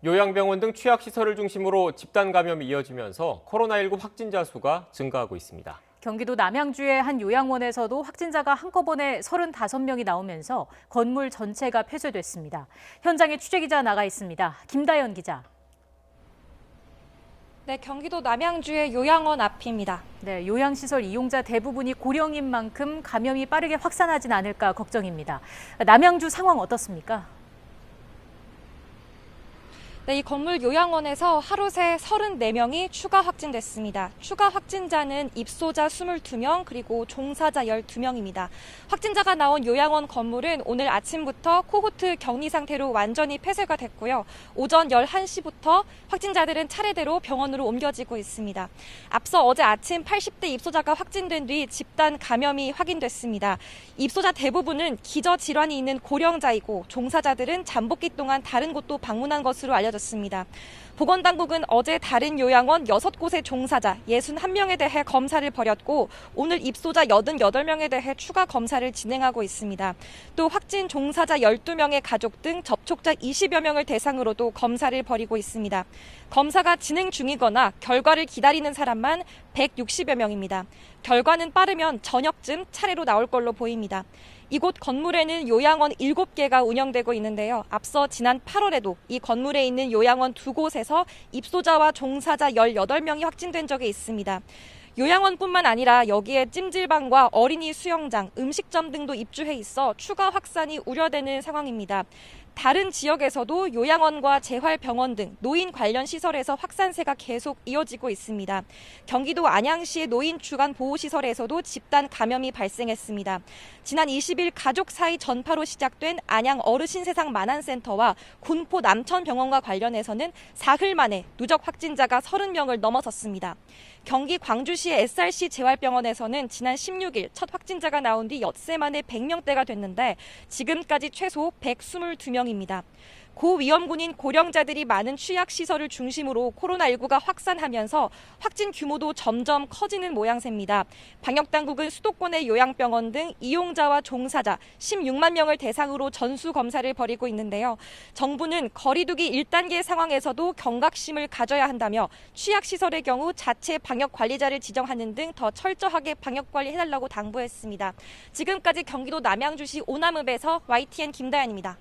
요양병원 등 취약시설을 중심으로 집단 감염이 이어지면서 코로나19 확진자 수가 증가하고 있습니다. 경기도 남양주의 한 요양원에서도 확진자가 한꺼번에 35명이 나오면서 건물 전체가 폐쇄됐습니다. 현장에 취재기자 나가 있습니다. 김다연 기자. 네, 경기도 남양주의 요양원 앞입니다. 네, 요양시설 이용자 대부분이 고령인 만큼 감염이 빠르게 확산하진 않을까 걱정입니다. 남양주 상황 어떻습니까? 네, 이 건물 요양원에서 하루 새 34명이 추가 확진됐습니다. 추가 확진자는 입소자 22명 그리고 종사자 12명입니다. 확진자가 나온 요양원 건물은 오늘 아침부터 코호트 격리 상태로 완전히 폐쇄가 됐고요. 오전 11시부터 확진자들은 차례대로 병원으로 옮겨지고 있습니다. 앞서 어제 아침 80대 입소자가 확진된 뒤 집단 감염이 확인됐습니다. 입소자 대부분은 기저질환이 있는 고령자이고 종사자들은 잠복기 동안 다른 곳도 방문한 것으로 알려졌습니다. 보건당국은 어제 다른 요양원 6곳의 종사자 61명에 대해 검사를 벌였고 오늘 입소자 88명에 대해 추가 검사를 진행하고 있습니다. 또 확진 종사자 12명의 가족 등 접촉자 20여 명을 대상으로도 검사를 벌이고 있습니다. 검사가 진행 중이거나 결과를 기다리는 사람만 160여 명입니다. 결과는 빠르면 저녁쯤 차례로 나올 걸로 보입니다. 이곳 건물에는 요양원 7개가 운영되고 있는데요. 앞서 지난 8월에도 이 건물에 있는 요양원 2곳에서 입소자와 종사자 18명이 확진된 적이 있습니다. 요양원뿐만 아니라 여기에 찜질방과 어린이 수영장, 음식점 등도 입주해 있어 추가 확산이 우려되는 상황입니다. 다른 지역에서도 요양원과 재활병원 등 노인 관련 시설에서 확산세가 계속 이어지고 있습니다. 경기도 안양시의 노인 주간 보호시설에서도 집단 감염이 발생했습니다. 지난 20일 가족 사이 전파로 시작된 안양 어르신세상 만안센터와 군포 남천병원과 관련해서는 사흘 만에 누적 확진자가 30명을 넘어섰습니다. 경기 광주시의 SRC 재활병원에서는 지난 16일 첫 확진자가 나온 뒤 엿새 만에 100명대가 됐는데 지금까지 최소 122명입니다. 고위험군인 고령자들이 많은 취약시설을 중심으로 코로나19가 확산하면서 확진 규모도 점점 커지는 모양새입니다. 방역당국은 수도권의 요양병원 등 이용자와 종사자 16만 명을 대상으로 전수검사를 벌이고 있는데요. 정부는 거리두기 1단계 상황에서도 경각심을 가져야 한다며 취약시설의 경우 자체 방역관리자를 지정하는 등 더 철저하게 방역관리해달라고 당부했습니다. 지금까지 경기도 남양주시 오남읍에서 YTN 김다연입니다.